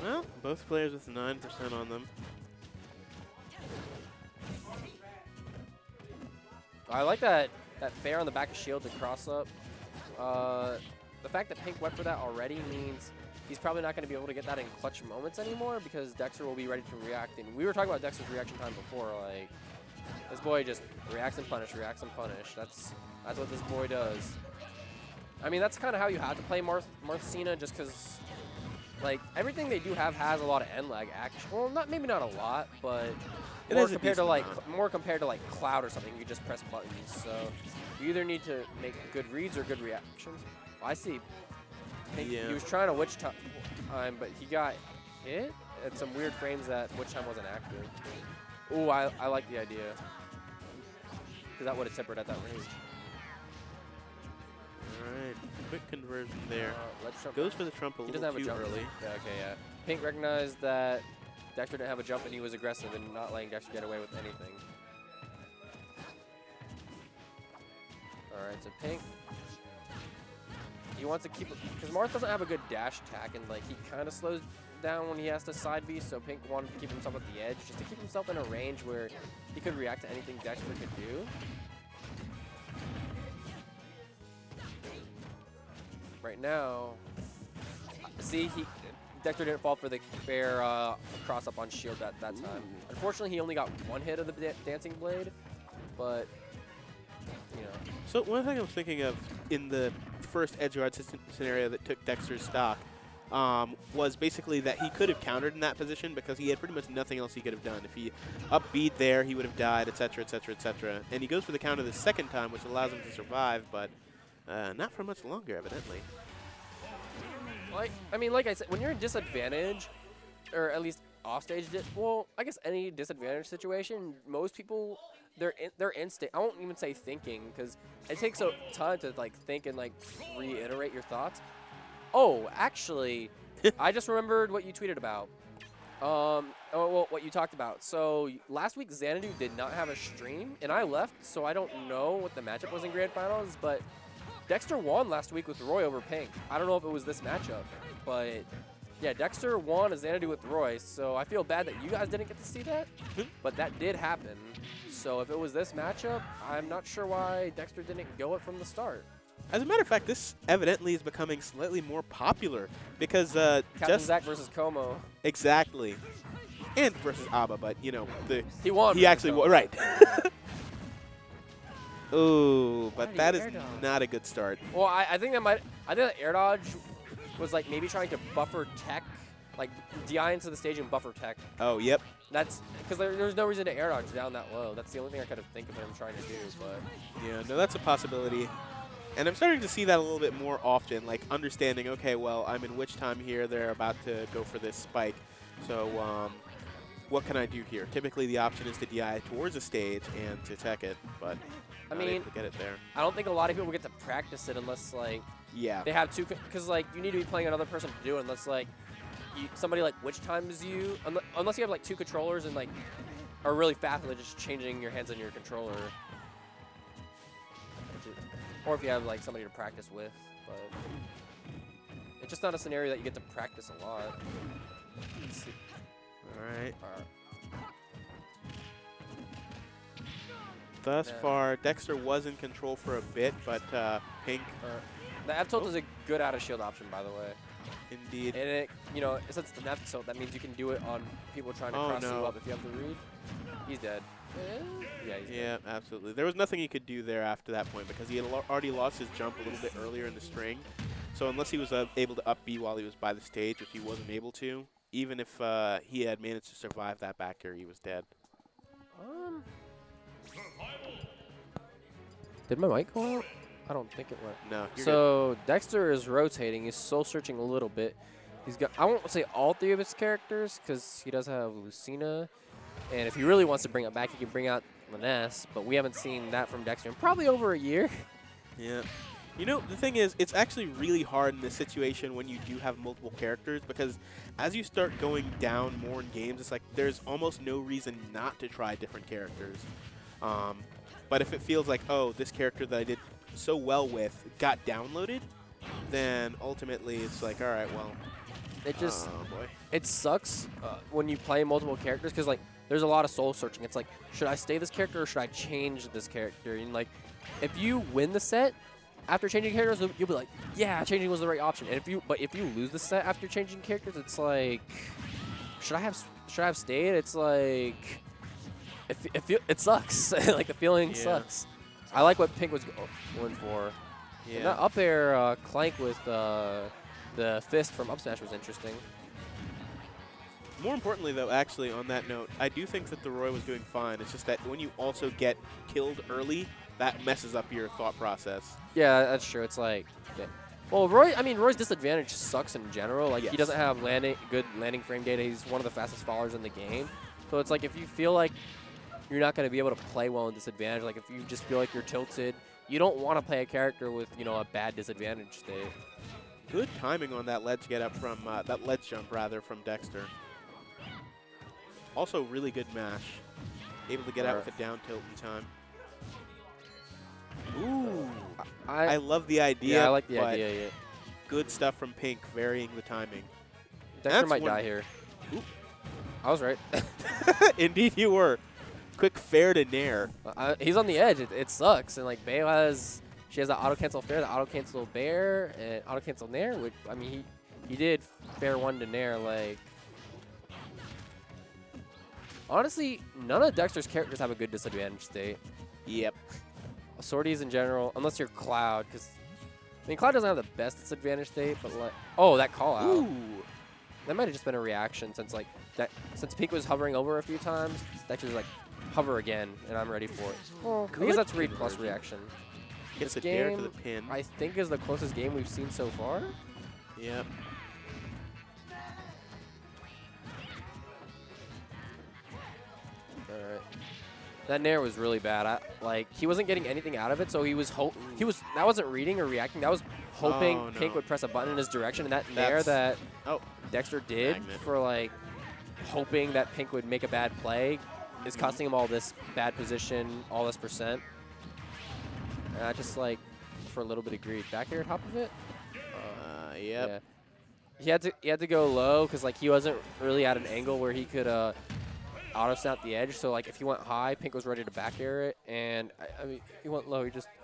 Well, both players with 9% on them. I like that fair on the back of shield to cross up. The fact that Pink went for that already means he's probably not going to be able to get that in clutch moments anymore because Dexter will be ready to react. And we were talking about Dexter's reaction time before. Like, this boy just reacts and punish, reacts and punish. That's what this boy does. I mean, that's kind of how you have to play Marth Cena, just because, like, everything they do have has a lot of end lag action. Well, maybe not a lot, but more compared to like Cloud or something, you just press buttons. So you either need to make good reads or good reactions. I see. He was trying to witch time, but he got hit at some weird frames that witch time wasn't active. Ooh, I like the idea. Because that would have tempered at that range. Alright, quick conversion there. Goes for the trump a little doesn't have too a jump early. Yeah, okay, yeah. Pink recognized that Dexter didn't have a jump and he was aggressive and not letting Dexter get away with anything. Alright, so Pink, he wants to keep, because Marth doesn't have a good dash attack and like he kind of slows down when he has to side B, so Pink wanted to keep himself at the edge just to keep himself in a range where he could react to anything Dexter could do. Right now, see, Dexter didn't fall for the fair cross up on shield that time. Unfortunately, he only got one hit of the dancing blade, but you know. So one thing I was thinking of in the first edge guard scenario that took Dexter's stock was basically that he could have countered in that position because he had pretty much nothing else he could have done. If he upbeat there, he would have died, etc., etc., etc. And he goes for the counter the second time, which allows him to survive, but not for much longer, evidently. Like I said, when you're in disadvantage, or at least offstage, well, I guess any disadvantage situation, most people, their instinct, I won't even say thinking, because it takes a time to like think and like reiterate your thoughts. Oh, actually, I just remembered what you tweeted about. Well, what you talked about. So last week, Xanadu did not have a stream, and I left, so I don't know what the matchup was in Grand Finals, but Dexter won last week with Roy over Pink. I don't know if it was this matchup, but yeah, Dexter won a Xanadu with Roy, so I feel bad that you guys didn't get to see that, but that did happen. So if it was this matchup, I'm not sure why Dexter didn't go it from the start. As a matter of fact, this evidently is becoming slightly more popular because Captain Zach versus Como. Exactly. And versus Abba, but you know, he won. He actually won, right. Ooh, but that is not a good start. Well, I think that air dodge was like maybe trying to buffer tech, like DI into the stage and buffer tech. Oh, yep. That's because there's no reason to air dodge down that low. That's the only thing I could think of him trying to do. But yeah, no, that's a possibility. And I'm starting to see that a little bit more often, like understanding, okay, well, I'm in witch time here. They're about to go for this spike. So what can I do here? Typically, the option is to DI towards the stage and to tech it, but I mean, to get it there. I don't think a lot of people get to practice it unless, like, they have two, because, like, you need to be playing another person to do it unless, like, somebody, like, which times you, unless you have, like, two controllers and, like, are really fast at just changing your hands on your controller. Or if you have, like, somebody to practice with, but it's just not a scenario that you get to practice a lot. Let's see. All right. Thus far, Dexter was in control for a bit, but Pink. The F tilt is a good out of shield option, by the way. Indeed. And it, you know, since it's the F tilt, that means you can do it on people trying to cross you up if you have the read. He's dead. Yeah, he's dead. Absolutely. There was nothing he could do there after that point because he had already lost his jump a little bit earlier in the string. So unless he was able to up B while he was by the stage, which he wasn't able to, even if he had managed to survive that back air, he was dead. Did my mic go out? I don't think it went. No. So Dexter is rotating. He's soul searching a little bit. He's got, I won't say all three of his characters because he does have Lucina. And if he really wants to bring it back, he can bring out Liness. But we haven't seen that from Dexter in probably over a year. Yeah. You know, the thing is, it's actually really hard in this situation when you do have multiple characters because as you start going down more in games, it's like there's almost no reason not to try different characters. But if it feels like, oh, this character that I did so well with got downloaded, then ultimately it's like, all right, well. it just oh, boy. it sucks when you play multiple characters because like there's a lot of soul searching. It's like, should I stay this character or should I change this character? And like, if you win the set after changing characters, you'll be like, yeah, changing was the right option. And if you lose the set after changing characters, it's like, should I have stayed? It's like, it sucks. Like the feeling sucks. I like what Pink was going for. Yeah. And that up air clank with the fist from up smash was interesting. More importantly, though, actually, on that note, I do think that the Roy was doing fine. It's just that when you also get killed early, that messes up your thought process. Yeah, that's true. It's like, well, Roy's disadvantage sucks in general. Like, he doesn't have good landing frame data. He's one of the fastest fallers in the game. So it's like if you feel like you're not going to be able to play well in disadvantage, like if you just feel like you're tilted, you don't want to play a character with, you know, a bad disadvantage state. Good timing on that ledge get up from that ledge jump rather from Dexter. Also, really good mash. Able to get out with a down tilt in time. Ooh. I love the idea. Yeah, I like the idea, yeah. Good stuff from Pink, varying the timing. Dexter might die here. Oop. I was right. Indeed you were. Quick fair to Nair. He's on the edge. It sucks. And like Bayo she has that auto cancel fair, the auto cancel bear, and auto cancel Nair. Which I mean, he did fair one to Nair. Like honestly, none of Dexter's characters have a good disadvantage state. Yep. Sorties in general, unless you're Cloud, because I mean Cloud doesn't have the best disadvantage state, but like that call out. Ooh. That might have just been a reaction since like since Pink was hovering over a few times, Dexter's like hover again, and I'm ready for it. Well, I guess that's read plus reaction. Gets this the dare game, to the pin. I think is the closest game we've seen so far. Yep. All right. That Nair was really bad. Like he wasn't getting anything out of it, so that wasn't reading or reacting. That was hoping Pink would press a button in his direction, and that Nair that Dexter did for like hoping that Pink would make a bad play is costing him all this bad position, all this percent. Just like for a little bit of greed. Back air top of it. Yep. Yeah. He had to go low because like he wasn't really at an angle where he could auto snap the edge. So like if he went high, Pink was ready to back air it, and I mean he went low. He just